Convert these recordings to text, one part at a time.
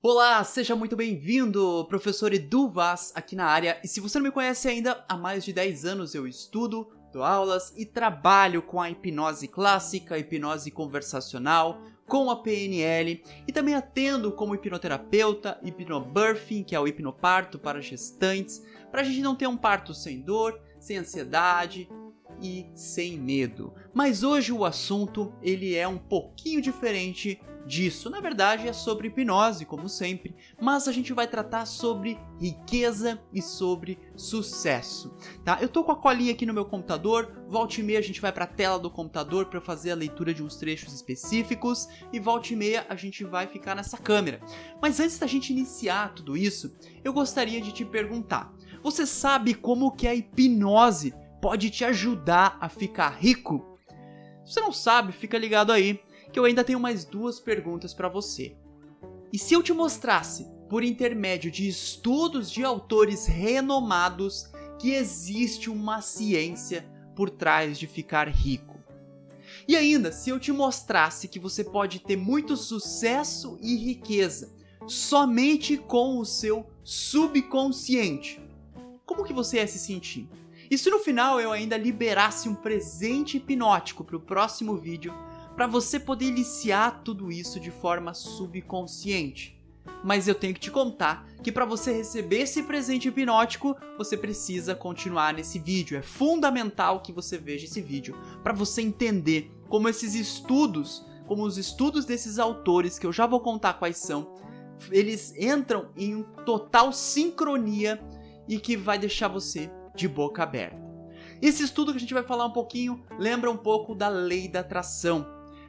Olá, seja muito bem-vindo, professor Edu Vaz aqui na área. E se você não me conhece ainda, há mais de 10 anos eu estudo, dou aulas e trabalho com a hipnose clássica, a hipnose conversacional, com a PNL e também atendo como hipnoterapeuta, hipnobirthing, que é o hipnoparto para gestantes, para a gente não ter um parto sem dor, sem ansiedade e sem medo. Mas hoje o assunto ele é um pouquinho diferente disso. Na verdade é sobre hipnose, como sempre, mas a gente vai tratar sobre riqueza e sobre sucesso, tá? Eu tô com a colinha aqui no meu computador, volta e meia a gente vai para a tela do computador para fazer a leitura de uns trechos específicos e volta e meia a gente vai ficar nessa câmera. Mas antes da gente iniciar tudo isso, eu gostaria de te perguntar: você sabe como que a hipnose pode te ajudar a ficar rico? Se você não sabe, fica ligado aí, que eu ainda tenho mais duas perguntas para você. E se eu te mostrasse, por intermédio de estudos de autores renomados, que existe uma ciência por trás de ficar rico? E ainda, se eu te mostrasse que você pode ter muito sucesso e riqueza somente com o seu subconsciente, como que você ia se sentir? E se no final eu ainda liberasse um presente hipnótico para o próximo vídeo, para você poder iniciar tudo isso de forma subconsciente? Mas eu tenho que te contar que para você receber esse presente hipnótico, você precisa continuar nesse vídeo. É fundamental que você veja esse vídeo para você entender como esses estudos, como os estudos desses autores, que eu já vou contar quais são, eles entram em total sincronia e que vai deixar você de boca aberta. Esse estudo que a gente vai falar um pouquinho lembra um pouco da lei da atração,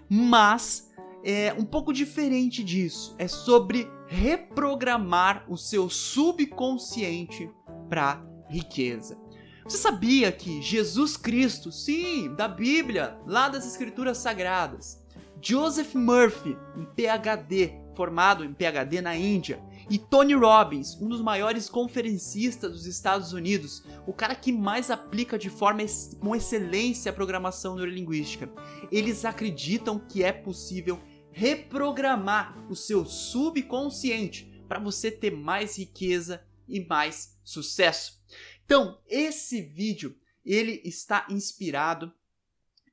mas é um pouco diferente disso. É sobre reprogramar o seu subconsciente para riqueza. Você sabia que Jesus Cristo, sim, da Bíblia, lá das Escrituras Sagradas, Joseph Murphy, um PhD, formado em PhD na Índia, e Tony Robbins, um dos maiores conferencistas dos Estados Unidos, o cara que mais aplica de forma com excelência a programação neurolinguística, eles acreditam que é possível reprogramar o seu subconsciente para você ter mais riqueza e mais sucesso. Então, esse vídeo ele está inspirado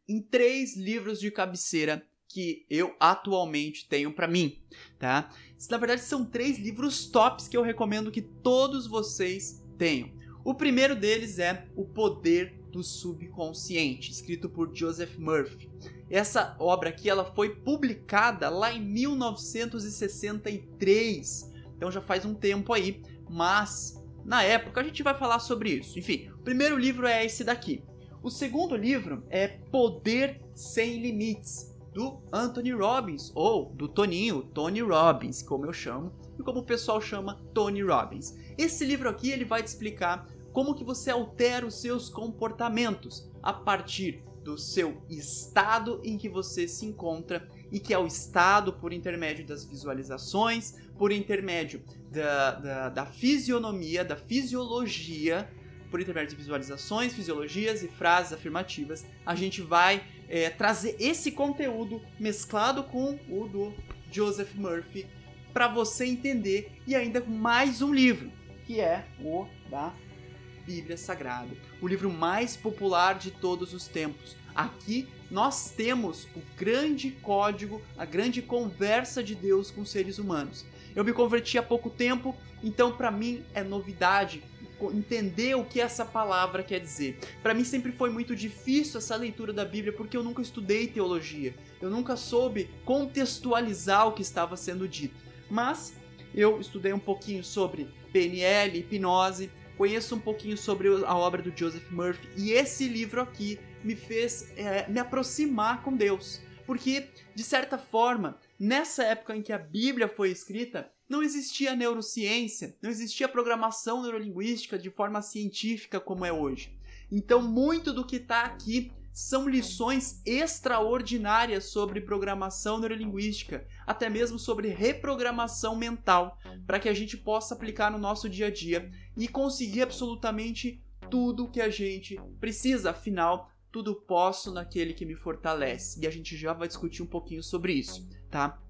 em 3 livros de cabeceira que eu atualmente tenho para mim, tá? Na verdade são 3 livros tops que eu recomendo que todos vocês tenham. O primeiro deles é O Poder do Subconsciente, escrito por Joseph Murphy. Essa obra aqui ela foi publicada lá em 1963, então já faz um tempo aí, mas na época a gente vai falar sobre isso. Enfim, o primeiro livro é esse daqui. O segundo livro é Poder Sem Limites, do Anthony Robbins, ou do Toninho, Tony Robbins, como eu chamo, e como o pessoal chama Tony Robbins. Esse livro aqui ele vai te explicar como que você altera os seus comportamentos a partir do seu estado em que você se encontra, e que é o estado por intermédio das visualizações, por intermédio da fisionomia, da fisiologia, por intermédio de visualizações, fisiologias e frases afirmativas. A gente vai trazer esse conteúdo mesclado com o do Joseph Murphy para você entender, e ainda com mais um livro, que é o da Bíblia Sagrada, o livro mais popular de todos os tempos. Aqui nós temos o grande código, a grande conversa de Deus com os seres humanos. Eu me converti há pouco tempo, então para mim é novidade entender o que essa palavra quer dizer. Para mim sempre foi muito difícil essa leitura da Bíblia, porque eu nunca estudei teologia, eu nunca soube contextualizar o que estava sendo dito. Mas eu estudei um pouquinho sobre PNL, hipnose, conheço um pouquinho sobre a obra do Joseph Murphy, e esse livro aqui me fez me aproximar com Deus, porque de certa forma, nessa época em que a Bíblia foi escrita, não existia neurociência, não existia programação neurolinguística de forma científica como é hoje. Então, muito do que está aqui são lições extraordinárias sobre programação neurolinguística, até mesmo sobre reprogramação mental, para que a gente possa aplicar no nosso dia a dia e conseguir absolutamente tudo o que a gente precisa. Afinal, tudo posso naquele que me fortalece. E a gente já vai discutir um pouquinho sobre isso, tá?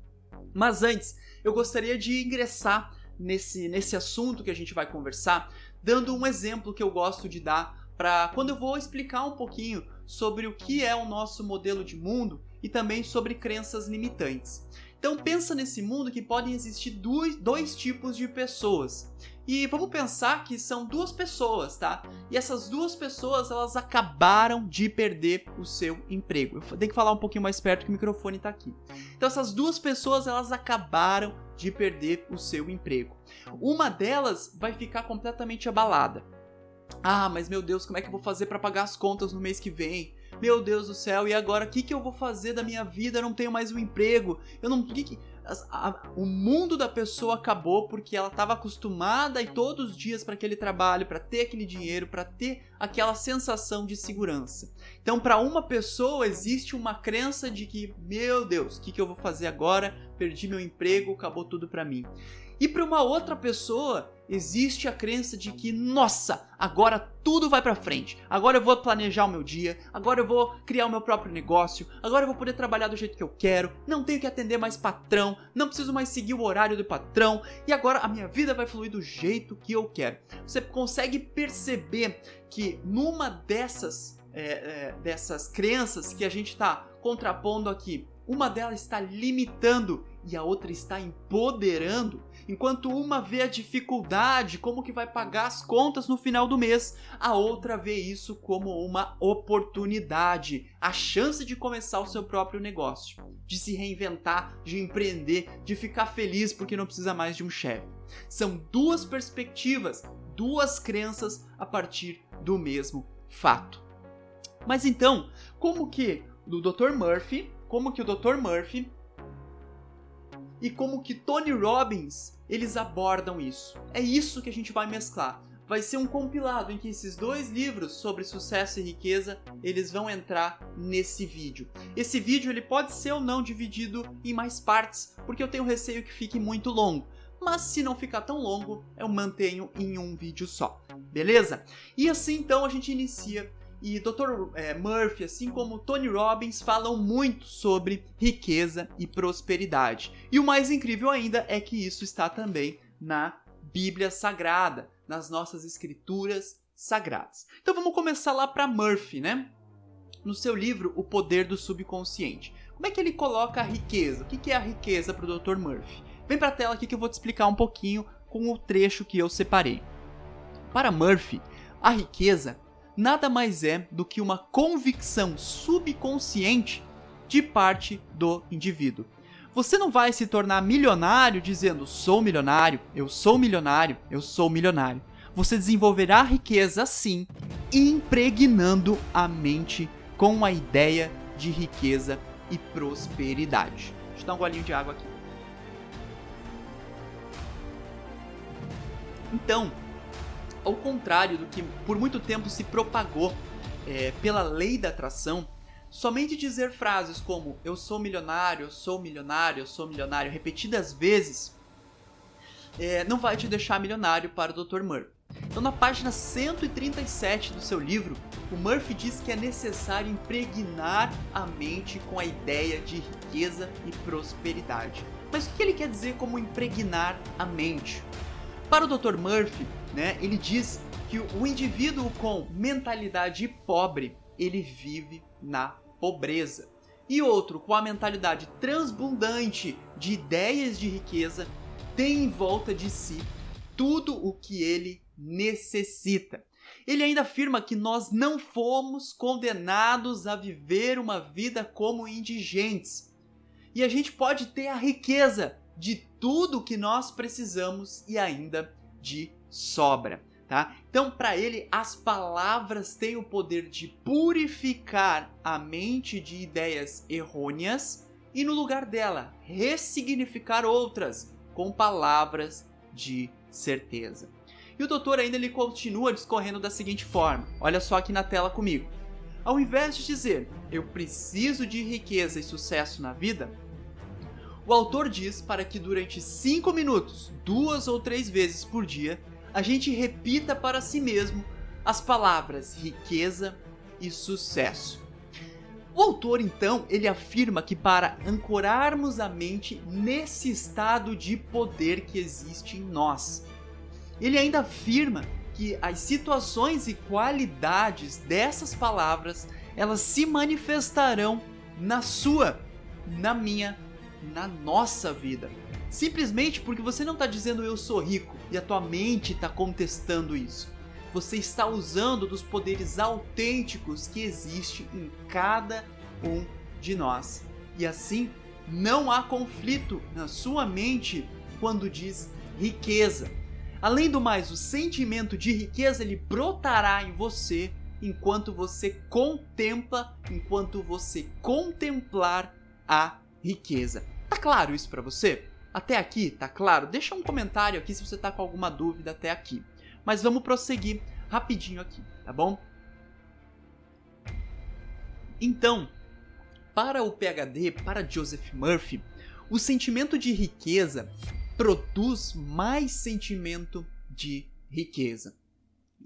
Mas antes, eu gostaria de ingressar nesse assunto que a gente vai conversar, dando um exemplo que eu gosto de dar para quando eu vou explicar um pouquinho sobre o que é o nosso modelo de mundo e também sobre crenças limitantes. Então pensa nesse mundo que podem existir dois tipos de pessoas. E vamos pensar que são duas pessoas, tá? E essas duas pessoas, elas acabaram de perder o seu emprego. Eu tenho que falar um pouquinho mais perto que o microfone tá aqui. Então essas duas pessoas, elas acabaram de perder o seu emprego. Uma delas vai ficar completamente abalada. Ah, mas meu Deus, como é que eu vou fazer para pagar as contas no mês que vem? Meu Deus do céu, e agora o que eu vou fazer da minha vida? Eu não tenho mais um emprego. O mundo da pessoa acabou porque ela estava acostumada a ir todos os dias para aquele trabalho, para ter aquele dinheiro, para ter aquela sensação de segurança. Então, para uma pessoa existe uma crença de que, meu Deus, o que eu vou fazer agora? Perdi meu emprego, acabou tudo para mim. E para uma outra pessoa, existe a crença de que, nossa, agora tudo vai para frente. Agora eu vou planejar o meu dia, agora eu vou criar o meu próprio negócio, agora eu vou poder trabalhar do jeito que eu quero, não tenho que atender mais patrão, não preciso mais seguir o horário do patrão, e agora a minha vida vai fluir do jeito que eu quero. Você consegue perceber que numa dessas crenças que a gente está contrapondo aqui, uma delas está limitando e a outra está empoderando. Enquanto uma vê a dificuldade, como que vai pagar as contas no final do mês, a outra vê isso como uma oportunidade, a chance de começar o seu próprio negócio, de se reinventar, de empreender, de ficar feliz porque não precisa mais de um chefe. São duas perspectivas, duas crenças a partir do mesmo fato. Mas então, como que o Dr. Murphy e como que Tony Robbins, eles abordam isso. É isso que a gente vai mesclar. Vai ser um compilado em que esses dois livros sobre sucesso e riqueza, eles vão entrar nesse vídeo. Esse vídeo ele pode ser ou não dividido em mais partes, porque eu tenho receio que fique muito longo. Mas se não ficar tão longo, eu mantenho em um vídeo só. Beleza? E assim então a gente inicia. E Dr. Murphy, assim como Tony Robbins, falam muito sobre riqueza e prosperidade. E o mais incrível ainda é que isso está também na Bíblia Sagrada, nas nossas escrituras sagradas. Então vamos começar lá para Murphy, né? No seu livro, O Poder do Subconsciente. Como é que ele coloca a riqueza? O que é a riqueza para o Dr. Murphy? Vem para a tela aqui que eu vou te explicar um pouquinho com o trecho que eu separei. Para Murphy, a riqueza nada mais é do que uma convicção subconsciente de parte do indivíduo. Você não vai se tornar milionário dizendo sou milionário, eu sou milionário, eu sou milionário. Você desenvolverá a riqueza sim, impregnando a mente com a ideia de riqueza e prosperidade. Deixa eu dar um golinho de água aqui. Então, ao contrário do que por muito tempo se propagou pela lei da atração, somente dizer frases como eu sou milionário, eu sou milionário, eu sou milionário, repetidas vezes, não vai te deixar milionário para o Dr. Murphy. Então na página 137 do seu livro, o Murphy diz que é necessário impregnar a mente com a ideia de riqueza e prosperidade. Mas o que ele quer dizer como impregnar a mente? Para o Dr. Murphy, ele diz que o indivíduo com mentalidade pobre, ele vive na pobreza. E outro com a mentalidade transbundante de ideias de riqueza, tem em volta de si tudo o que ele necessita. Ele ainda afirma que nós não fomos condenados a viver uma vida como indigentes. E a gente pode ter a riqueza de tudo o que nós precisamos e ainda de sobra, tá? Então, para ele, as palavras têm o poder de purificar a mente de ideias errôneas e, no lugar dela, ressignificar outras com palavras de certeza. E o doutor ainda ele continua discorrendo da seguinte forma, olha só aqui na tela comigo. Ao invés de dizer, eu preciso de riqueza e sucesso na vida, o autor diz para que durante 5 minutos, 2 ou 3 vezes por dia, a gente repita para si mesmo as palavras riqueza e sucesso. O autor, então, ele afirma que para ancorarmos a mente nesse estado de poder que existe em nós, ele ainda afirma que as situações e qualidades dessas palavras, elas se manifestarão na sua, na minha, na nossa vida. Simplesmente porque você não está dizendo eu sou rico e a tua mente está contestando isso. Você está usando dos poderes autênticos que existem em cada um de nós. E assim, não há conflito na sua mente quando diz riqueza. Além do mais, o sentimento de riqueza ele brotará em você enquanto você contemplar a riqueza. Tá claro isso para você? Até aqui, tá claro? Deixa um comentário aqui se você tá com alguma dúvida até aqui. Mas vamos prosseguir rapidinho aqui, tá bom? Então, para o PhD, para Joseph Murphy, o sentimento de riqueza produz mais sentimento de riqueza.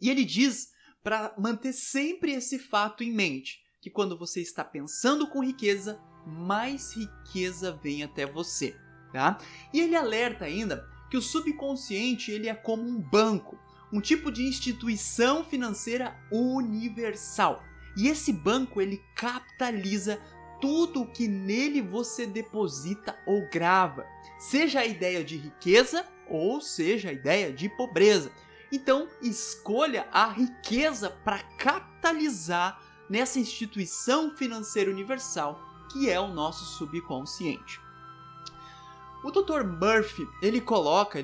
E ele diz para manter sempre esse fato em mente, que quando você está pensando com riqueza, mais riqueza vem até você, tá? E ele alerta ainda que o subconsciente ele é como um banco, um tipo de instituição financeira universal. E esse banco ele capitaliza tudo o que nele você deposita ou grava, seja a ideia de riqueza ou seja a ideia de pobreza. Então, escolha a riqueza para capitalizar nessa instituição financeira universal que é o nosso subconsciente. O Dr. Murphy, ele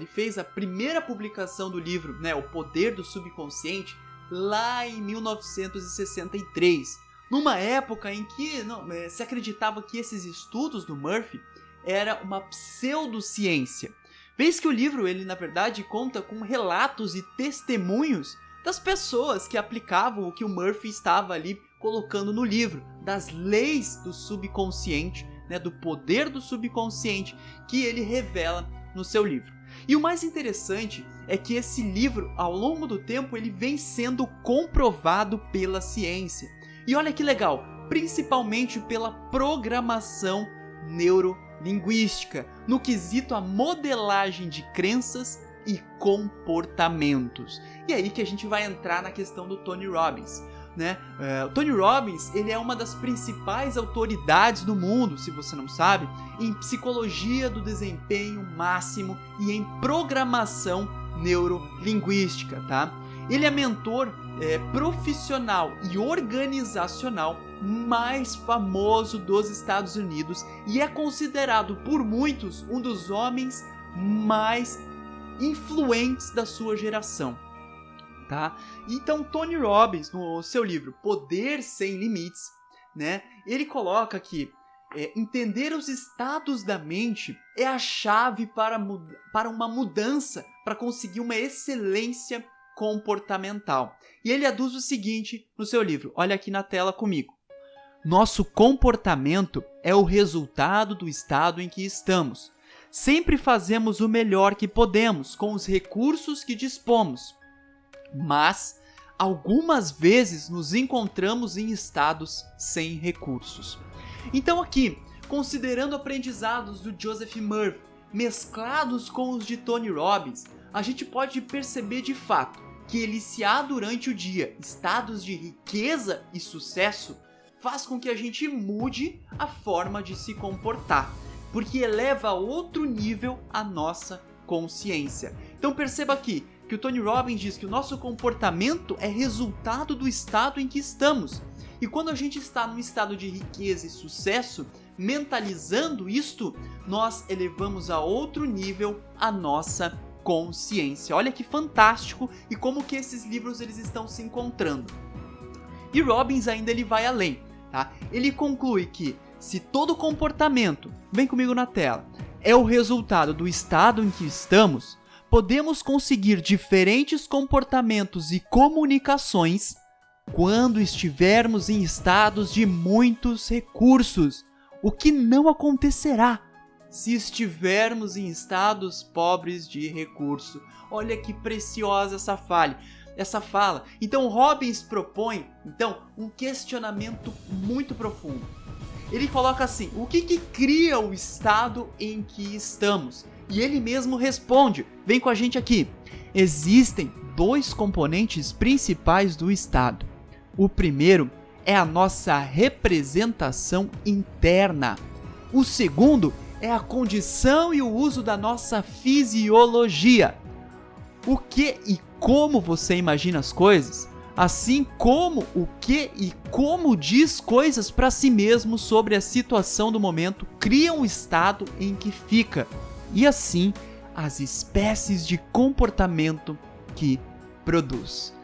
fez a primeira publicação do livro, O Poder do Subconsciente, lá em 1963, numa época em que se acreditava que esses estudos do Murphy era uma pseudociência. Vez que o livro, ele na verdade conta com relatos e testemunhos das pessoas que aplicavam o que o Murphy estava ali colocando no livro, das leis do subconsciente, do poder do subconsciente que ele revela no seu livro. E o mais interessante é que esse livro, ao longo do tempo, ele vem sendo comprovado pela ciência. E olha que legal, principalmente pela programação neurolinguística, no quesito a modelagem de crenças e comportamentos. E aí que a gente vai entrar na questão do Tony Robbins. O Tony Robbins ele é uma das principais autoridades do mundo, se você não sabe, em psicologia do desempenho máximo e em programação neurolinguística, tá? Ele é mentor profissional e organizacional mais famoso dos Estados Unidos e é considerado por muitos um dos homens mais influentes da sua geração. Tá? Então Tony Robbins, no seu livro Poder Sem Limites, ele coloca que entender os estados da mente é a chave para uma mudança, para conseguir uma excelência comportamental. E ele aduz o seguinte no seu livro, olha aqui na tela comigo. Nosso comportamento é o resultado do estado em que estamos. Sempre fazemos o melhor que podemos com os recursos que dispomos. Mas, algumas vezes nos encontramos em estados sem recursos. Então aqui, considerando aprendizados do Joseph Murphy, mesclados com os de Tony Robbins, a gente pode perceber de fato que eliciar durante o dia estados de riqueza e sucesso faz com que a gente mude a forma de se comportar, porque eleva a outro nível a nossa consciência. Então perceba aqui, que o Tony Robbins diz que o nosso comportamento é resultado do estado em que estamos. E quando a gente está num estado de riqueza e sucesso, mentalizando isto, nós elevamos a outro nível a nossa consciência. Olha que fantástico e como que esses livros eles estão se encontrando. E Robbins ainda ele vai além, tá? Ele conclui que se todo comportamento, vem comigo na tela, é o resultado do estado em que estamos, podemos conseguir diferentes comportamentos e comunicações quando estivermos em estados de muitos recursos, o que não acontecerá se estivermos em estados pobres de recurso. Olha que preciosa essa fala. Então Robbins propõe um questionamento muito profundo. Ele coloca assim: o que cria o estado em que estamos? E ele mesmo responde, vem com a gente aqui. Existem 2 componentes principais do estado. O primeiro é a nossa representação interna. O segundo é a condição e o uso da nossa fisiologia. O que e como você imagina as coisas, assim como o que e como diz coisas para si mesmo sobre a situação do momento, criam o estado em que fica, e assim as espécies de comportamento que produz.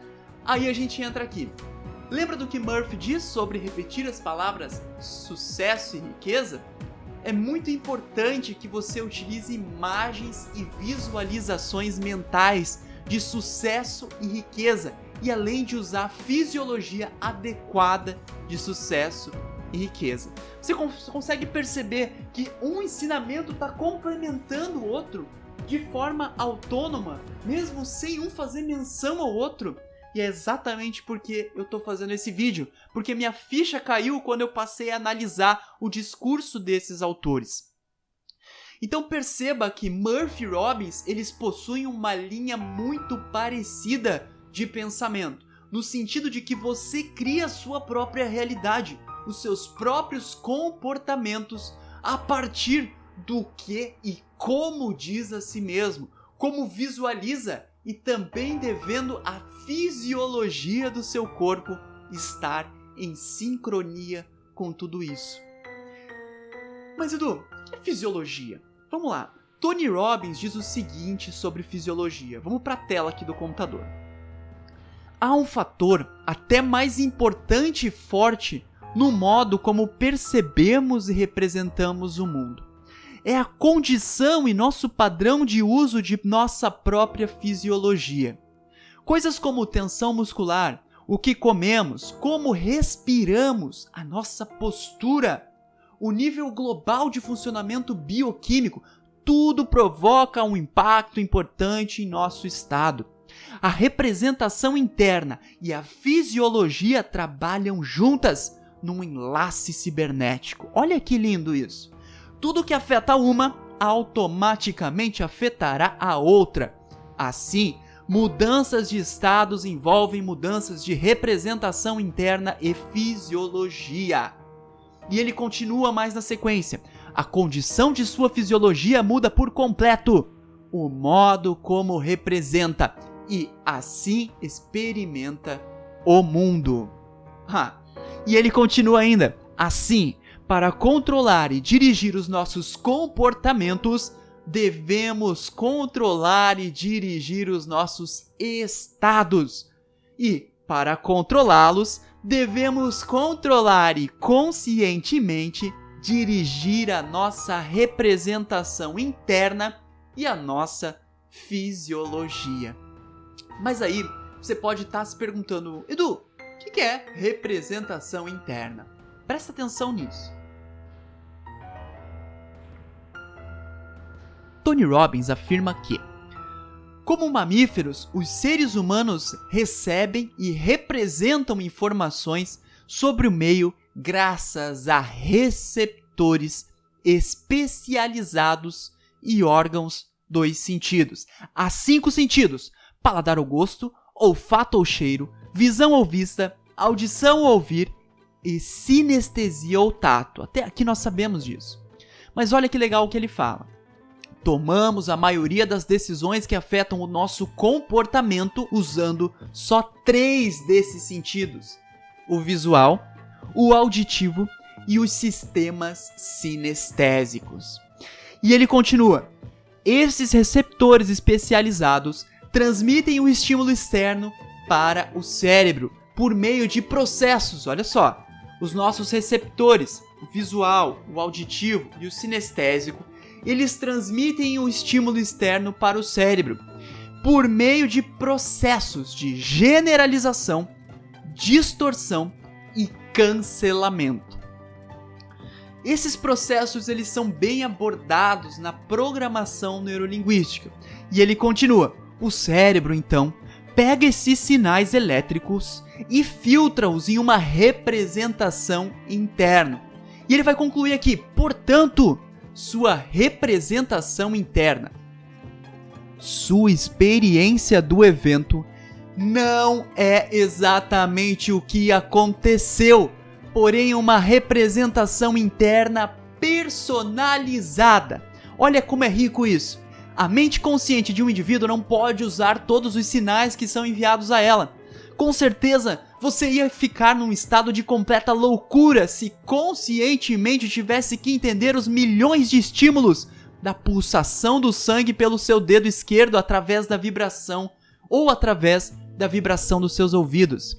Aí a gente entra aqui. Lembra do que Murphy diz sobre repetir as palavras sucesso e riqueza? É muito importante que você utilize imagens e visualizações mentais de sucesso e riqueza, e além de usar a fisiologia adequada de sucesso e riqueza. Você consegue perceber que um ensinamento está complementando o outro de forma autônoma, mesmo sem um fazer menção ao outro? E é exatamente porque eu estou fazendo esse vídeo, porque minha ficha caiu quando eu passei a analisar o discurso desses autores. Então perceba que Murphy e Robbins, eles possuem uma linha muito parecida de pensamento, no sentido de que você cria a sua própria realidade, os seus próprios comportamentos a partir do que e como diz a si mesmo, como visualiza, e também devendo a fisiologia do seu corpo estar em sincronia com tudo isso. Mas Edu, o que é fisiologia? Vamos lá. Tony Robbins diz o seguinte sobre fisiologia. Vamos para a tela aqui do computador. Há um fator até mais importante e forte no modo como percebemos e representamos o mundo. É a condição e nosso padrão de uso de nossa própria fisiologia. Coisas como tensão muscular, o que comemos, como respiramos, a nossa postura, o nível global de funcionamento bioquímico, tudo provoca um impacto importante em nosso estado. A representação interna e a fisiologia trabalham juntas num enlace cibernético. Olha que lindo isso! Tudo que afeta uma, automaticamente afetará a outra. Assim, mudanças de estados envolvem mudanças de representação interna e fisiologia. E ele continua mais na sequência. A condição de sua fisiologia muda por completo o modo como representa e assim experimenta o mundo. E ele continua ainda. Assim, para controlar e dirigir os nossos comportamentos, devemos controlar e dirigir os nossos estados. E, para controlá-los, devemos controlar e conscientemente dirigir a nossa representação interna e a nossa fisiologia. Mas aí, você pode estar se perguntando, Edu, o que é representação interna? Presta atenção nisso. Tony Robbins afirma que, como mamíferos, os seres humanos recebem e representam informações sobre o meio graças a receptores especializados e órgãos dos sentidos. Há 5 sentidos: paladar ou gosto, olfato ou cheiro, visão ou vista, audição ou ouvir e sinestesia ou tato. Até aqui nós sabemos disso. Mas olha que legal o que ele fala. Tomamos a maioria das decisões que afetam o nosso comportamento usando só 3 desses sentidos: o visual, o auditivo e os sistemas sinestésicos. E ele continua: esses receptores especializados transmitem o estímulo externo para o cérebro por meio de processos, olha só, os nossos receptores, o visual, o auditivo e o sinestésico, eles transmitem o estímulo externo para o cérebro por meio de processos de generalização, distorção e cancelamento. Esses processos eles são bem abordados na programação neurolinguística. E ele continua: o cérebro, então, pega esses sinais elétricos e filtra-os em uma representação interna. E ele vai concluir aqui: portanto, sua representação interna, sua experiência do evento, não é exatamente o que aconteceu, porém uma representação interna personalizada. Olha como é rico isso. A mente consciente de um indivíduo não pode usar todos os sinais que são enviados a ela. Com certeza, você ia ficar num estado de completa loucura se conscientemente tivesse que entender os milhões de estímulos da pulsação do sangue pelo seu dedo esquerdo através da vibração ou através da vibração dos seus ouvidos.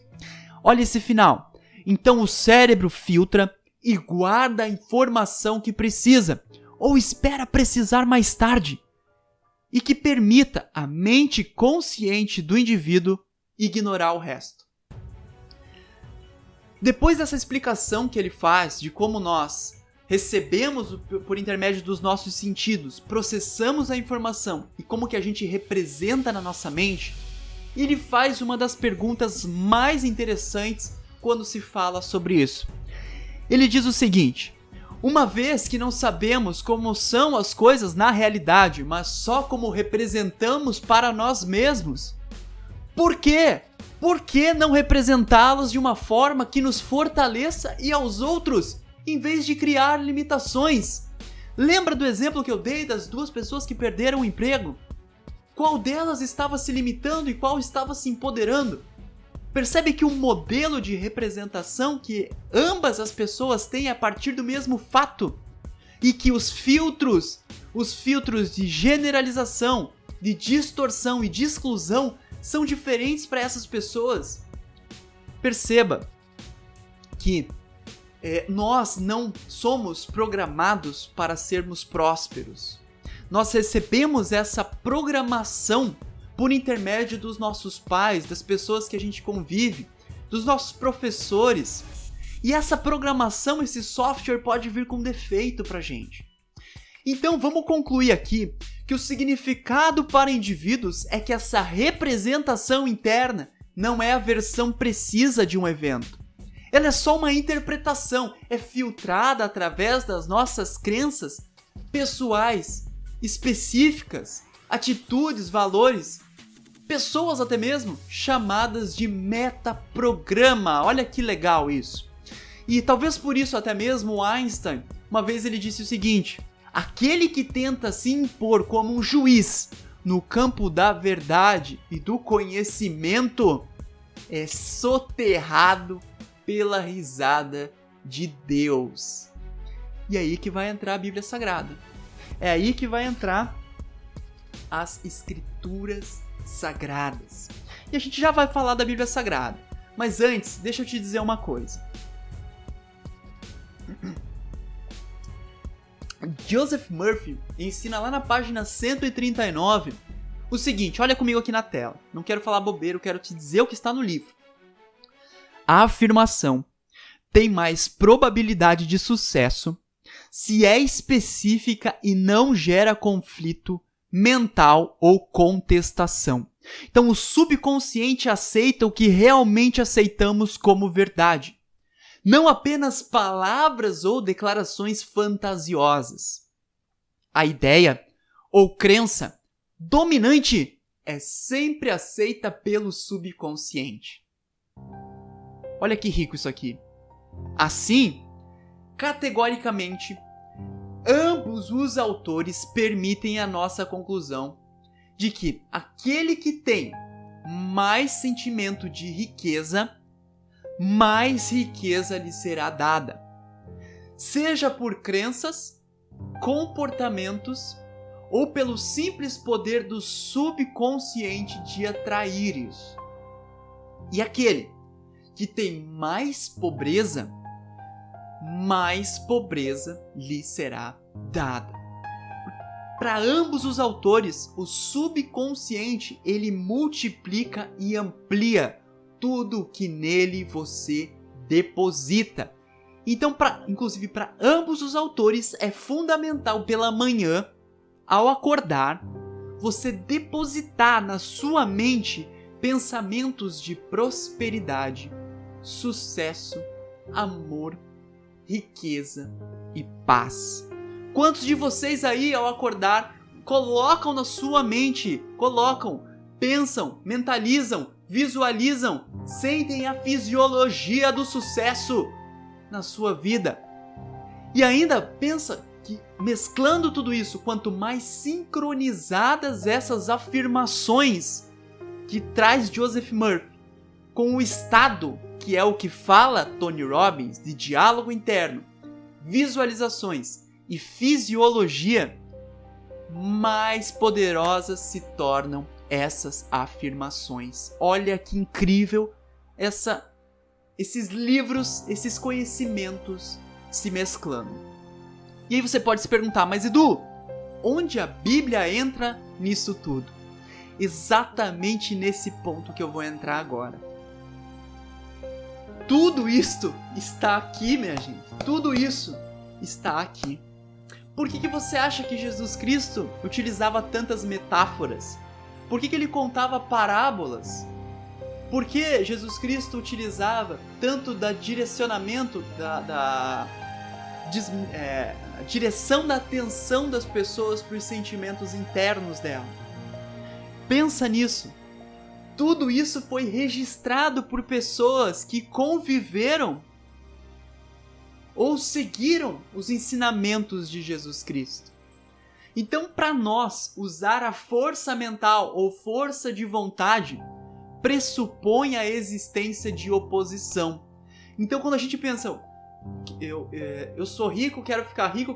Olha esse final. Então o cérebro filtra e guarda a informação que precisa ou espera precisar mais tarde, e que permita à mente consciente do indivíduo ignorar o resto. Depois dessa explicação que ele faz de como nós recebemos por intermédio dos nossos sentidos, processamos a informação e como que a gente representa na nossa mente, ele faz uma das perguntas mais interessantes quando se fala sobre isso. Ele diz o seguinte: uma vez que não sabemos como são as coisas na realidade, mas só como representamos para nós mesmos, por quê? Por que não representá-las de uma forma que nos fortaleça e aos outros, em vez de criar limitações? Lembra do exemplo que eu dei das duas pessoas que perderam o emprego? Qual delas estava se limitando e qual estava se empoderando? Percebe que um modelo de representação que ambas as pessoas têm a partir do mesmo fato, e que os filtros de generalização, de distorção e de exclusão são diferentes para essas pessoas. Perceba que nós não somos programados para sermos prósperos. Nós recebemos essa programação por intermédio dos nossos pais, das pessoas que a gente convive, dos nossos professores. E essa programação, esse software pode vir com defeito pra gente. Então vamos concluir aqui que o significado para indivíduos é que essa representação interna não é a versão precisa de um evento. Ela é só uma interpretação, é filtrada através das nossas crenças pessoais, específicas, atitudes, valores, pessoas até mesmo, chamadas de metaprograma. Olha que legal isso. E talvez por isso até mesmo Einstein, uma vez ele disse o seguinte: aquele que tenta se impor como um juiz no campo da verdade e do conhecimento é soterrado pela risada de Deus. E é aí que vai entrar a Bíblia Sagrada. É aí que vai entrar as Escrituras Sagradas. E a gente já vai falar da Bíblia Sagrada. Mas antes, deixa eu te dizer uma coisa. Joseph Murphy ensina lá na página 139 o seguinte, olha comigo aqui na tela. Não quero falar bobeira, eu quero te dizer o que está no livro. A afirmação tem mais probabilidade de sucesso se é específica e não gera conflito mental ou contestação. Então o subconsciente aceita o que realmente aceitamos como verdade. Não apenas palavras ou declarações fantasiosas. A ideia ou crença dominante é sempre aceita pelo subconsciente. Olha que rico isso aqui. Assim, categoricamente, ambos os autores permitem a nossa conclusão de que aquele que tem mais sentimento de riqueza, mais riqueza lhe será dada. Seja por crenças, comportamentos ou pelo simples poder do subconsciente de atrair isso. E aquele que tem mais pobreza lhe será dada. Para ambos os autores, o subconsciente ele multiplica e amplia tudo que nele você deposita. Então, inclusive para ambos os autores, é fundamental pela manhã, ao acordar, você depositar na sua mente pensamentos de prosperidade, sucesso, amor, riqueza e paz. Quantos de vocês aí, ao acordar, colocam na sua mente, pensam, mentalizam, visualizam, sentem a fisiologia do sucesso na sua vida? E ainda pensa que, mesclando tudo isso, quanto mais sincronizadas essas afirmações que traz Joseph Murphy com o estado, que é o que fala Tony Robbins, de diálogo interno, visualizações e fisiologia, mais poderosas se tornam essas afirmações. Olha que incrível esses livros, esses conhecimentos se mesclando. E aí você pode se perguntar, mas Edu, onde a Bíblia entra nisso tudo? Exatamente nesse ponto que eu vou entrar agora. Tudo isto está aqui, minha gente. Tudo isso está aqui. Por que você acha que Jesus Cristo utilizava tantas metáforas? Por que ele contava parábolas? Por que Jesus Cristo utilizava tanto da direcionamento, direção da atenção das pessoas para os sentimentos internos dela? Pensa nisso. Tudo isso foi registrado por pessoas que conviveram ou seguiram os ensinamentos de Jesus Cristo. Então, para nós, usar a força mental ou força de vontade pressupõe a existência de oposição. Então, quando a gente pensa, eu sou rico, quero ficar rico,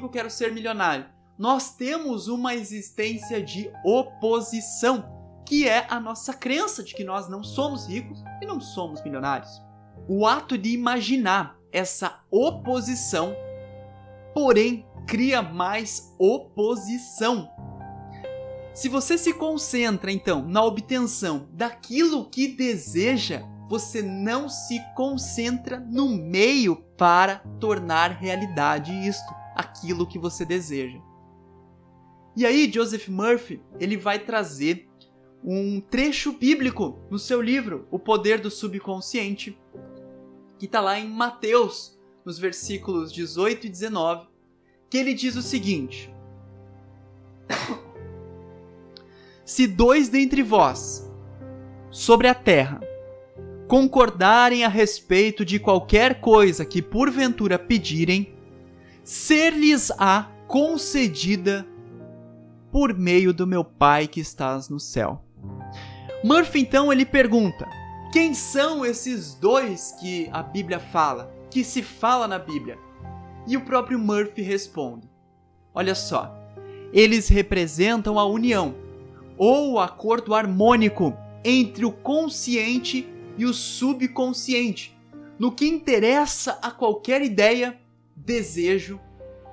quero ser milionário, nós temos uma existência de oposição, que é a nossa crença de que nós não somos ricos e não somos milionários. O ato de imaginar essa oposição, porém, cria mais oposição. Se você se concentra, então, na obtenção daquilo que deseja, você não se concentra no meio para tornar realidade isto, aquilo que você deseja. E aí, Joseph Murphy, ele vai trazer um trecho bíblico no seu livro, O Poder do Subconsciente, que está lá em Mateus, nos versículos 18 e 19, que ele diz o seguinte: Se dois dentre vós, sobre a terra, concordarem a respeito de qualquer coisa que porventura pedirem, ser-lhes-á concedida por meio do meu Pai que estás no céu. Murphy, então, ele pergunta: quem são esses dois que a Bíblia fala, que se fala na Bíblia? E o próprio Murphy responde: olha só, eles representam a união, ou o acordo harmônico entre o consciente e o subconsciente, no que interessa a qualquer ideia, desejo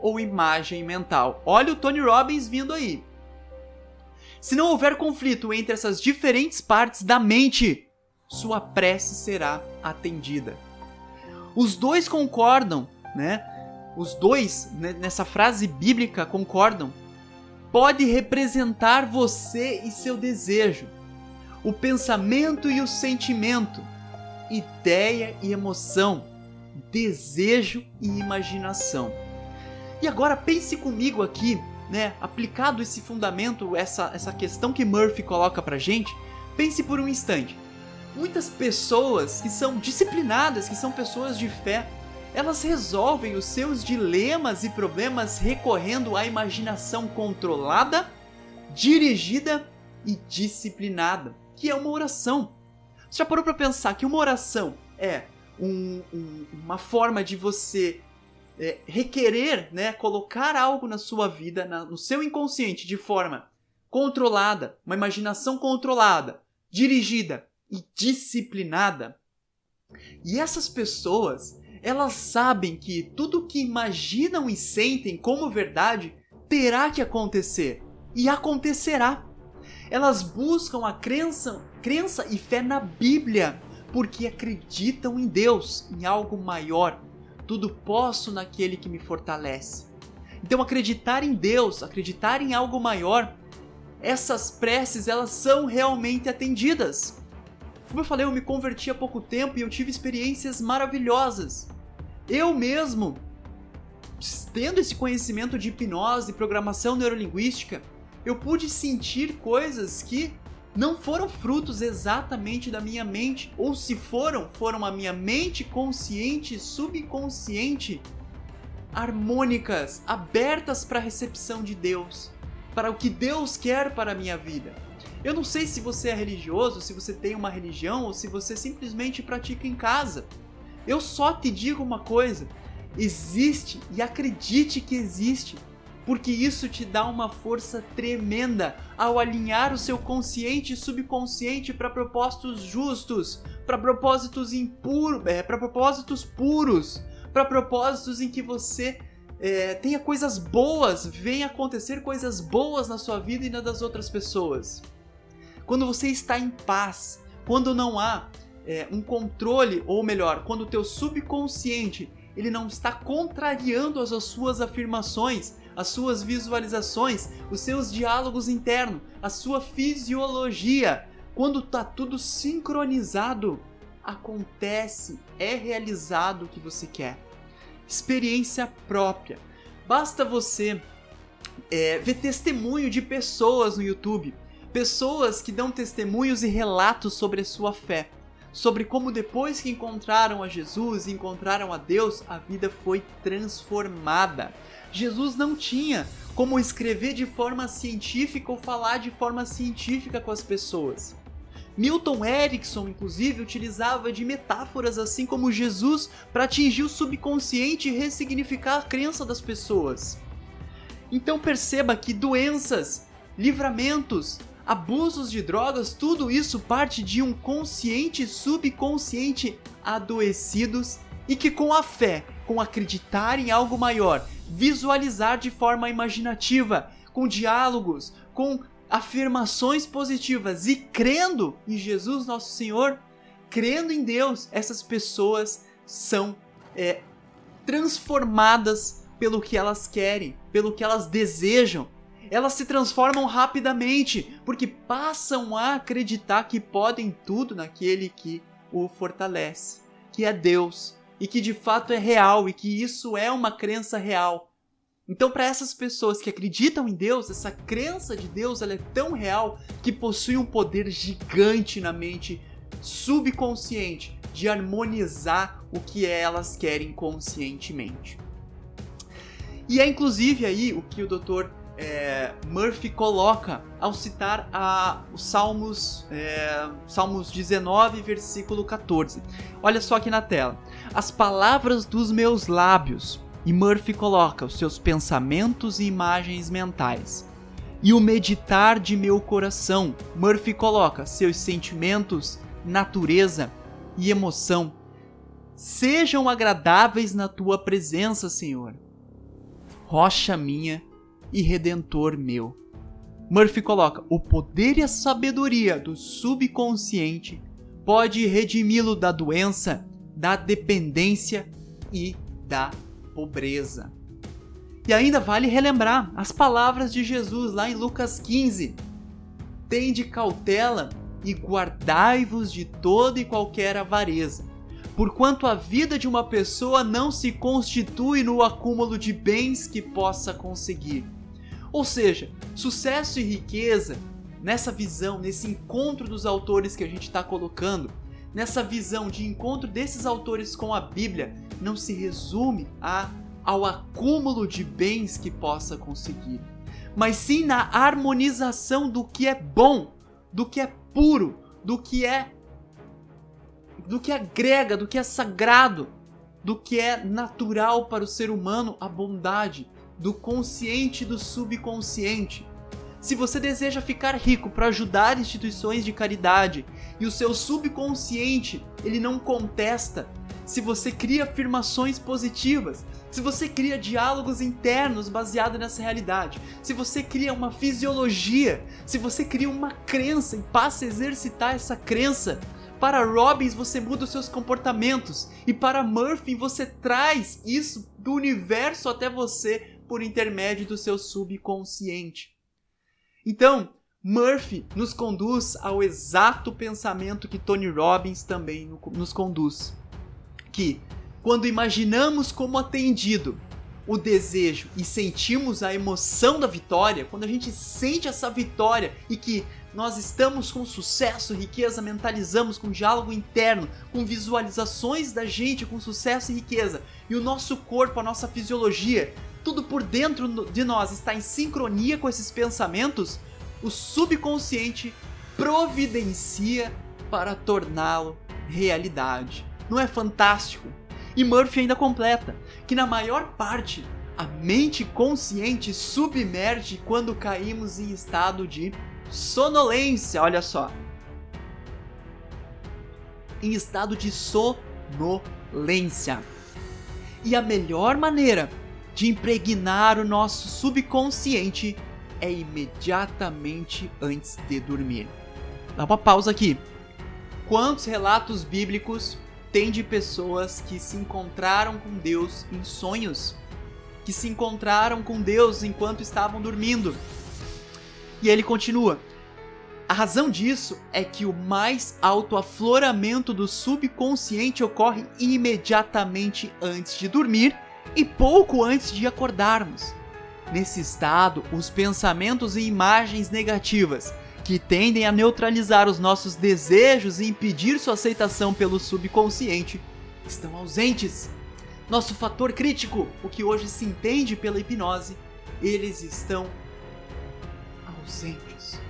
ou imagem mental. Olha o Tony Robbins vindo aí. Se não houver conflito entre essas diferentes partes da mente, sua prece será atendida. Os dois concordam, né? Os dois, nessa frase bíblica, concordam. Pode representar você e seu desejo, o pensamento e o sentimento, ideia e emoção, desejo e imaginação. E agora pense comigo aqui, né, aplicado esse fundamento, essa questão que Murphy coloca pra gente, pense por um instante. Muitas pessoas que são disciplinadas, que são pessoas de fé, elas resolvem os seus dilemas e problemas recorrendo à imaginação controlada, dirigida e disciplinada, que é uma oração. Você já parou para pensar que uma oração é uma forma de você requerer, né, colocar algo na sua vida, no seu inconsciente, de forma controlada, uma imaginação controlada, dirigida e disciplinada? E essas pessoas, elas sabem que tudo que imaginam e sentem como verdade terá que acontecer, e acontecerá. Elas buscam a crença e fé na Bíblia, porque acreditam em Deus, em algo maior, tudo posso naquele que me fortalece. Então acreditar em Deus, acreditar em algo maior, essas preces elas são realmente atendidas. Como eu falei, eu me converti há pouco tempo e eu tive experiências maravilhosas. Eu mesmo, tendo esse conhecimento de hipnose e programação neurolinguística, eu pude sentir coisas que não foram frutos exatamente da minha mente, ou se foram a minha mente consciente e subconsciente, harmônicas, abertas para a recepção de Deus, para o que Deus quer para a minha vida. Eu não sei se você é religioso, se você tem uma religião, ou se você simplesmente pratica em casa. Eu só te digo uma coisa, existe, e acredite que existe, porque isso te dá uma força tremenda ao alinhar o seu consciente e subconsciente para propósitos justos, para propósitos puros, para propósitos em que você tenha coisas boas, venha acontecer coisas boas na sua vida e na das outras pessoas. Quando você está em paz, quando não há um controle, ou melhor, quando o teu subconsciente ele não está contrariando as suas afirmações, as suas visualizações, os seus diálogos internos, a sua fisiologia, quando está tudo sincronizado, acontece, é realizado o que você quer. Experiência própria. Basta você ver testemunho de pessoas no YouTube, pessoas que dão testemunhos e relatos sobre a sua fé, sobre como depois que encontraram a Jesus e encontraram a Deus, a vida foi transformada. Jesus não tinha como escrever de forma científica ou falar de forma científica com as pessoas. Milton Erickson, inclusive, utilizava de metáforas assim como Jesus para atingir o subconsciente e ressignificar a crença das pessoas. Então perceba que doenças, livramentos, abusos de drogas, tudo isso parte de um consciente e subconsciente adoecidos e que com a fé, com acreditar em algo maior, visualizar de forma imaginativa, com diálogos, com afirmações positivas e crendo em Jesus nosso Senhor, crendo em Deus, essas pessoas são transformadas pelo que elas querem, pelo que elas desejam. Elas se transformam rapidamente, porque passam a acreditar que podem tudo naquele que o fortalece, que é Deus, e que de fato é real, e que isso é uma crença real. Então, para essas pessoas que acreditam em Deus, essa crença de Deus ela é tão real que possui um poder gigante na mente subconsciente de harmonizar o que elas querem conscientemente. E é inclusive aí o que o Dr. Murphy coloca ao citar os Salmos 19, versículo 14. Olha só aqui na tela. As palavras dos meus lábios, e Murphy coloca os seus pensamentos e imagens mentais. E o meditar de meu coração, Murphy coloca seus sentimentos, natureza e emoção. Sejam agradáveis na tua presença, Senhor. Rocha minha e Redentor meu. Murphy coloca, o poder e a sabedoria do subconsciente pode redimi-lo da doença, da dependência e da pobreza. E ainda vale relembrar as palavras de Jesus lá em Lucas 15. Tende cautela e guardai-vos de toda e qualquer avareza, porquanto a vida de uma pessoa não se constitui no acúmulo de bens que possa conseguir. Ou seja, sucesso e riqueza, nessa visão, nesse encontro dos autores que a gente está colocando, nessa visão de encontro desses autores com a Bíblia, não se resume ao acúmulo de bens que possa conseguir, mas sim na harmonização do que é bom, do que é puro, do que agrega, do que é sagrado, do que é natural para o ser humano, a bondade, do consciente e do subconsciente. Se você deseja ficar rico para ajudar instituições de caridade e o seu subconsciente ele não contesta, se você cria afirmações positivas, se você cria diálogos internos baseados nessa realidade, se você cria uma fisiologia, se você cria uma crença e passa a exercitar essa crença, Para Robbins, você muda os seus comportamentos. E para Murphy, você traz isso do universo até você por intermédio do seu subconsciente. Então, Murphy nos conduz ao exato pensamento que Tony Robbins também nos conduz. Que, quando imaginamos como atendido o desejo e sentimos a emoção da vitória, quando a gente sente essa vitória e que nós estamos com sucesso, riqueza, mentalizamos com diálogo interno, com visualizações da gente com sucesso e riqueza, e o nosso corpo, a nossa fisiologia, tudo por dentro de nós está em sincronia com esses pensamentos, o subconsciente providencia para torná-lo realidade. Não é fantástico? E Murphy ainda completa que na maior parte a mente consciente submerge quando caímos em estado de sonolência, olha só. Em estado de sonolência. E a melhor maneira de impregnar o nosso subconsciente é imediatamente antes de dormir. Dá uma pausa aqui. Quantos relatos bíblicos tem de pessoas que se encontraram com Deus em sonhos? Que se encontraram com Deus enquanto estavam dormindo? E ele continua. A razão disso é que o mais alto afloramento do subconsciente ocorre imediatamente antes de dormir e pouco antes de acordarmos. Nesse estado, os pensamentos e imagens negativas, que tendem a neutralizar os nossos desejos e impedir sua aceitação pelo subconsciente, estão ausentes. Nosso fator crítico, o que hoje se entende pela hipnose, eles estão ausentes.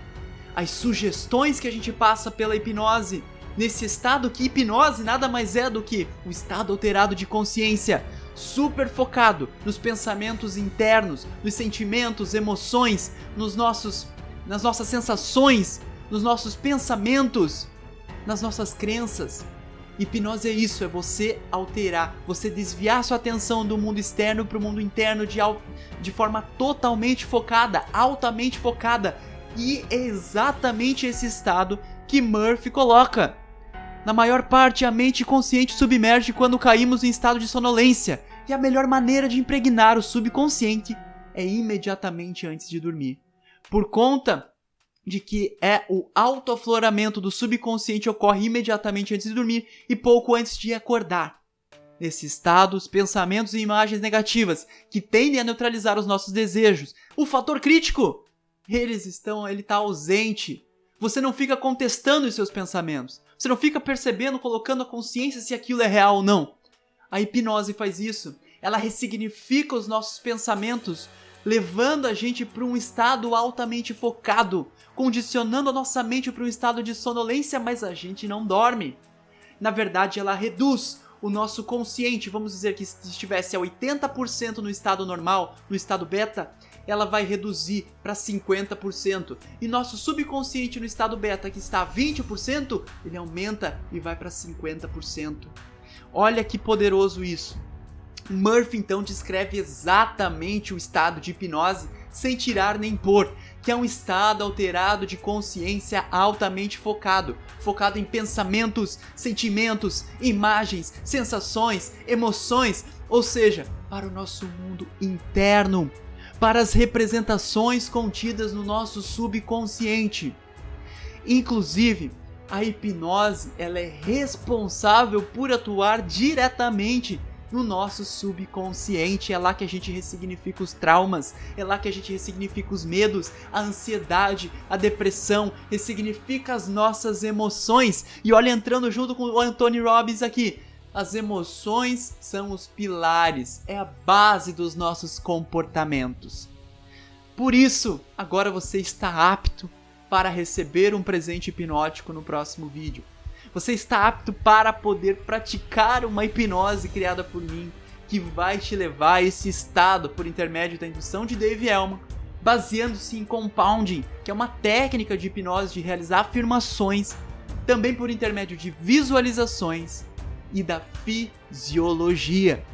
As sugestões que a gente passa pela hipnose, nesse estado que hipnose nada mais é do que o estado alterado de consciência, super focado nos pensamentos internos, nos sentimentos, emoções, nas nossas sensações, nos nossos pensamentos, nas nossas crenças. Hipnose é isso, é você alterar, você desviar sua atenção do mundo externo para o mundo interno de forma totalmente focada, altamente focada. E é exatamente esse estado que Murphy coloca. Na maior parte, a mente consciente submerge quando caímos em estado de sonolência. E a melhor maneira de impregnar o subconsciente é imediatamente antes de dormir. Por conta de que o autoafloramento do subconsciente ocorre imediatamente antes de dormir e pouco antes de acordar. Nesse estado, os pensamentos e imagens negativas, que tendem a neutralizar os nossos desejos, o fator crítico, ele está ausente. Você não fica contestando os seus pensamentos. Você não fica percebendo, colocando a consciência se aquilo é real ou não. A hipnose faz isso. Ela ressignifica os nossos pensamentos, levando a gente para um estado altamente focado, condicionando a nossa mente para um estado de sonolência, mas a gente não dorme. Na verdade, ela reduz o nosso consciente, vamos dizer que se estivesse a 80% no estado normal, no estado beta, ela vai reduzir para 50%. E nosso subconsciente no estado beta, que está a 20%, ele aumenta e vai para 50%. Olha que poderoso isso. Murphy então descreve exatamente o estado de hipnose sem tirar nem pôr, que é um estado alterado de consciência altamente focado em pensamentos, sentimentos, imagens, sensações, emoções, ou seja, para o nosso mundo interno, para as representações contidas no nosso subconsciente. Inclusive, a hipnose ela é responsável por atuar diretamente no nosso subconsciente. É lá que a gente ressignifica os traumas, é lá que a gente ressignifica os medos, a ansiedade, a depressão, ressignifica as nossas emoções. E olha, entrando junto com o Tony Robbins aqui, as emoções são os pilares, é a base dos nossos comportamentos. Por isso, agora você está apto para receber um presente hipnótico no próximo vídeo. Você está apto para poder praticar uma hipnose criada por mim, que vai te levar a esse estado por intermédio da indução de Dave Elman, baseando-se em compounding, que é uma técnica de hipnose de realizar afirmações, também por intermédio de visualizações e da fisiologia.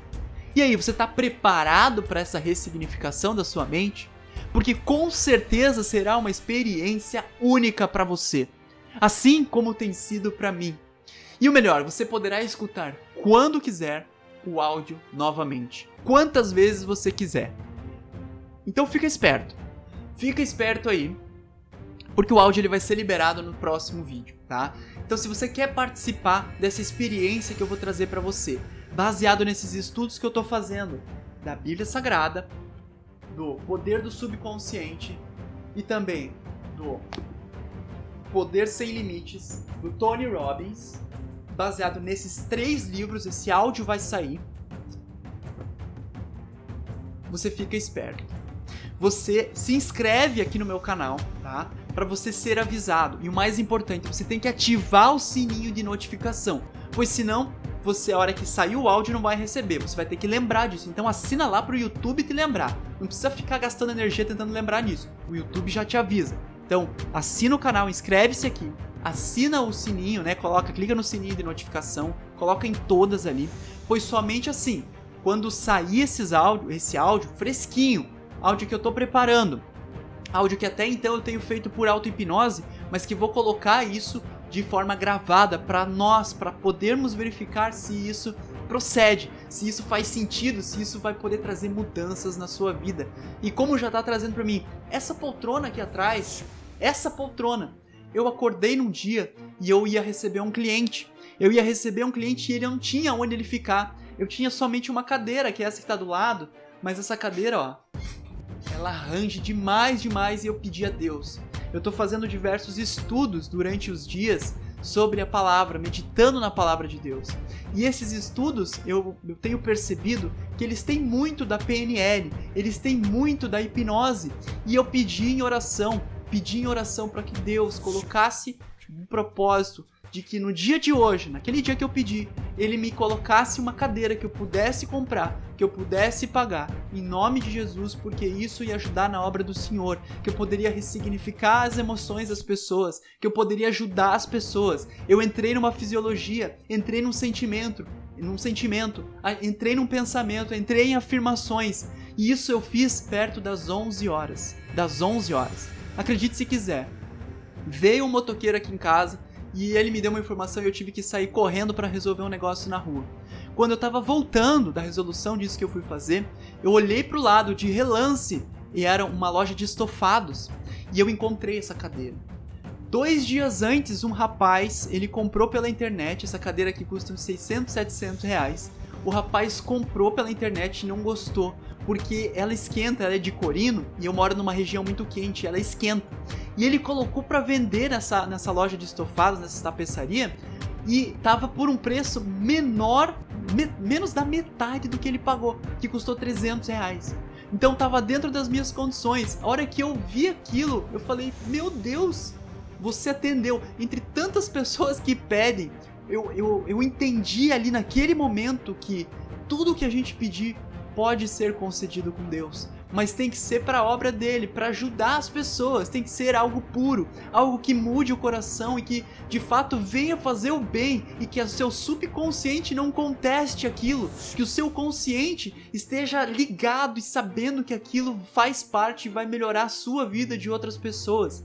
E aí, você está preparado para essa ressignificação da sua mente? Porque com certeza será uma experiência única para você. Assim como tem sido para mim. E o melhor, você poderá escutar quando quiser o áudio novamente, quantas vezes você quiser. Então fica esperto aí, porque o áudio ele vai ser liberado no próximo vídeo, tá? Então se você quer participar dessa experiência que eu vou trazer para você, baseado nesses estudos que eu tô fazendo da Bíblia Sagrada, do Poder do Subconsciente e também do Poder Sem Limites, do Tony Robbins, baseado nesses 3 livros, esse áudio vai sair. Você fica esperto. Você se inscreve aqui no meu canal, tá? Para você ser avisado. E o mais importante, você tem que ativar o sininho de notificação, pois senão você, a hora que sair o áudio, não vai receber. Você vai ter que lembrar disso. Então assina lá pro YouTube te lembrar. Não precisa ficar gastando energia tentando lembrar nisso. O YouTube já te avisa. Então assina o canal, inscreve-se aqui, assina o sininho, né? Clica no sininho de notificação, coloca em todas ali, pois somente assim, quando sair esse áudio fresquinho, áudio que eu tô preparando, áudio que até então eu tenho feito por auto-hipnose, mas que vou colocar isso de forma gravada para podermos verificar se isso procede, se isso faz sentido, se isso vai poder trazer mudanças na sua vida. E como já tá trazendo para mim, essa poltrona aqui atrás, eu acordei num dia e eu ia receber um cliente. E ele não tinha onde ele ficar. Eu tinha somente uma cadeira, que é essa que tá do lado, mas essa cadeira, ó, ela range demais e eu pedi a Deus. Eu tô fazendo diversos estudos durante os dias sobre a palavra, meditando na palavra de Deus. E esses estudos, eu tenho percebido que eles têm muito da PNL, eles têm muito da hipnose. E eu pedi em oração para que Deus colocasse um propósito de que no dia de hoje, naquele dia que eu pedi, ele me colocasse uma cadeira que eu pudesse comprar, que eu pudesse pagar, em nome de Jesus, porque isso ia ajudar na obra do Senhor, que eu poderia ressignificar as emoções das pessoas, que eu poderia ajudar as pessoas. Eu entrei numa fisiologia, entrei num sentimento, entrei num pensamento, entrei em afirmações, e isso eu fiz perto das 11 horas. Acredite se quiser. Veio um motoqueiro aqui em casa, e ele me deu uma informação e eu tive que sair correndo para resolver um negócio na rua. Quando eu tava voltando da resolução disso que eu fui fazer, eu olhei pro lado de relance e era uma loja de estofados e eu encontrei essa cadeira. 2 dias antes, um rapaz, ele comprou pela internet, essa cadeira aqui custa uns 600, 700 reais. O rapaz comprou pela internet e não gostou, porque ela esquenta, ela é de corino e eu moro numa região muito quente, ela esquenta. E ele colocou para vender nessa loja de estofados, nessa tapeçaria, e tava por um preço menos da metade do que ele pagou, que custou 300 reais. Então tava dentro das minhas condições. A hora que eu vi aquilo, eu falei, meu Deus, você atendeu. Entre tantas pessoas que pedem, eu entendi ali naquele momento que tudo que a gente pedir pode ser concedido com Deus, mas tem que ser para a obra dele, para ajudar as pessoas, tem que ser algo puro, algo que mude o coração e que de fato venha fazer o bem e que o seu subconsciente não conteste aquilo, que o seu consciente esteja ligado e sabendo que aquilo faz parte e vai melhorar a sua vida de outras pessoas.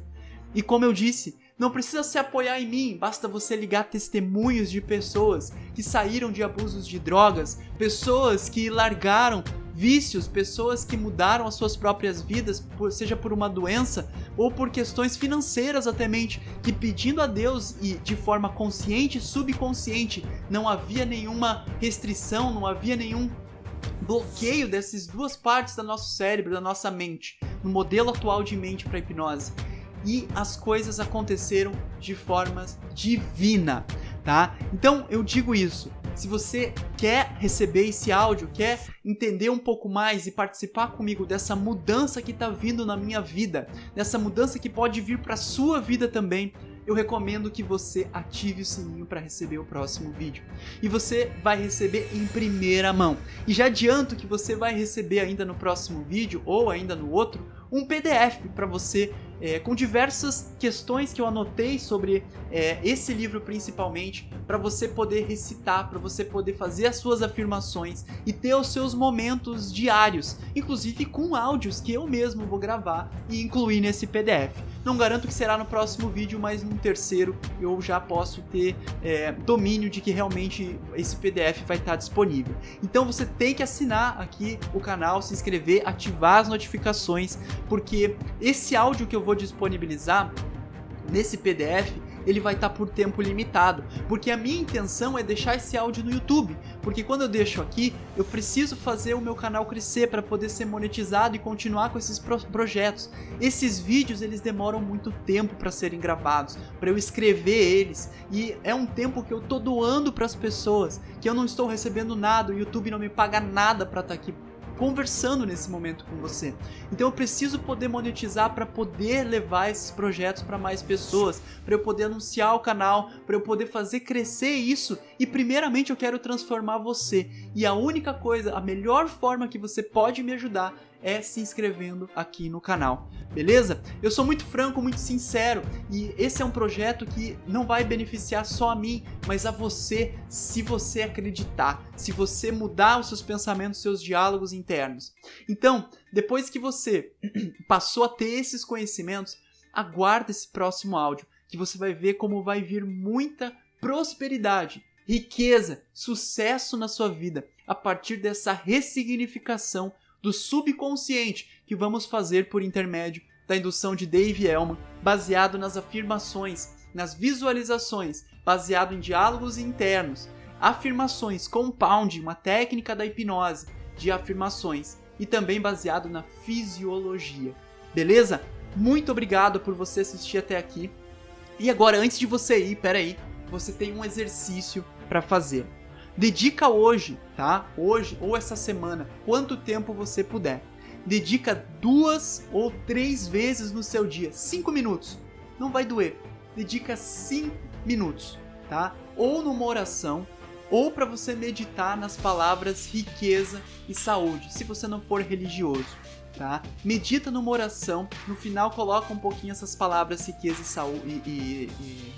E como eu disse, não precisa se apoiar em mim, basta você ligar testemunhos de pessoas que saíram de abusos de drogas, pessoas que largaram vícios, pessoas que mudaram as suas próprias vidas, seja por uma doença ou por questões financeiras até mesmo, que pedindo a Deus e de forma consciente e subconsciente, não havia nenhuma restrição, não havia nenhum bloqueio dessas duas partes do nosso cérebro, da nossa mente, no modelo atual de mente para hipnose. E as coisas aconteceram de forma divina, tá? Então eu digo isso, se você quer receber esse áudio, quer entender um pouco mais e participar comigo dessa mudança que está vindo na minha vida, dessa mudança que pode vir para a sua vida também, eu recomendo que você ative o sininho para receber o próximo vídeo. E você vai receber em primeira mão. E já adianto que você vai receber ainda no próximo vídeo, ou ainda no outro, um PDF para você, com diversas questões que eu anotei sobre esse livro principalmente, para você poder recitar, para você poder fazer as suas afirmações e ter os seus momentos diários, inclusive com áudios que eu mesmo vou gravar e incluir nesse PDF. Não garanto que será no próximo vídeo, mas no terceiro eu já posso ter domínio de que realmente esse PDF vai estar disponível. Então você tem que assinar aqui o canal, se inscrever, ativar as notificações, porque esse áudio que eu vou disponibilizar nesse PDF, ele vai estar por tempo limitado, porque a minha intenção é deixar esse áudio no YouTube, porque quando eu deixo aqui, eu preciso fazer o meu canal crescer para poder ser monetizado e continuar com esses projetos. Esses vídeos, eles demoram muito tempo para serem gravados, para eu escrever eles, e é um tempo que eu tô doando para as pessoas, que eu não estou recebendo nada, o YouTube não me paga nada para estar aqui conversando nesse momento com você. Então eu preciso poder monetizar para poder levar esses projetos para mais pessoas, para eu poder anunciar o canal, para eu poder fazer crescer isso, e primeiramente eu quero transformar você. E a única coisa, a melhor forma que você pode me ajudar é se inscrevendo aqui no canal, beleza? Eu sou muito franco, muito sincero, e esse é um projeto que não vai beneficiar só a mim, mas a você, se você acreditar, se você mudar os seus pensamentos, seus diálogos internos. Então, depois que você passou a ter esses conhecimentos, aguarda esse próximo áudio, que você vai ver como vai vir muita prosperidade, riqueza, sucesso na sua vida, a partir dessa ressignificação do subconsciente que vamos fazer por intermédio da indução de Dave Elman, baseado nas afirmações, nas visualizações, baseado em diálogos internos, afirmações compound, uma técnica da hipnose de afirmações, e também baseado na fisiologia. Beleza? Muito obrigado por você assistir até aqui. E agora, antes de você ir, você tem um exercício para fazer. Dedica hoje, tá? Hoje ou essa semana, quanto tempo você puder. Dedica 2 ou 3 vezes no seu dia, 5 minutos. Não vai doer. Dedica 5 minutos, tá? Ou numa oração, ou para você meditar nas palavras riqueza e saúde, se você não for religioso, tá? Medita numa oração, no final coloca um pouquinho essas palavras riqueza e saúde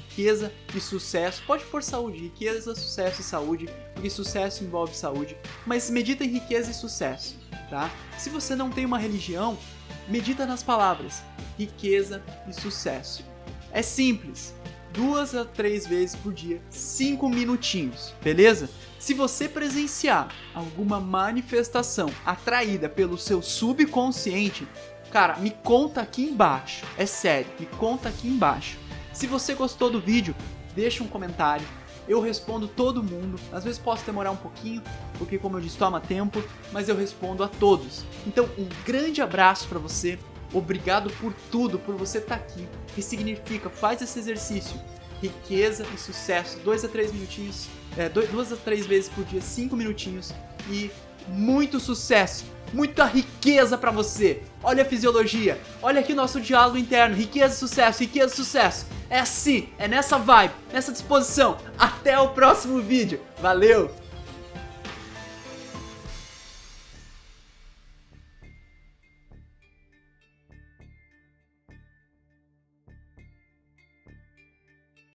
riqueza e sucesso. Pode pôr saúde, riqueza, sucesso e saúde, porque sucesso envolve saúde, mas medita em riqueza e sucesso, tá? Se você não tem uma religião, medita nas palavras riqueza e sucesso. É simples. 2 a 3 vezes por dia, 5 minutinhos, beleza? Se você presenciar alguma manifestação atraída pelo seu subconsciente, cara, me conta aqui embaixo, é sério, me conta aqui embaixo. Se você gostou do vídeo, deixa um comentário, eu respondo todo mundo, às vezes posso demorar um pouquinho, porque como eu disse, toma tempo, mas eu respondo a todos. Então, um grande abraço pra você. Obrigado por tudo, por você estar aqui. Ressignifica, faz esse exercício. Riqueza e sucesso, 2 a 3 minutinhos, 2 a 3 vezes por dia, 5 minutinhos e muito sucesso, muita riqueza pra você. Olha a fisiologia, olha aqui o nosso diálogo interno, riqueza e sucesso, riqueza e sucesso. É assim, é nessa vibe, nessa disposição. Até o próximo vídeo. Valeu!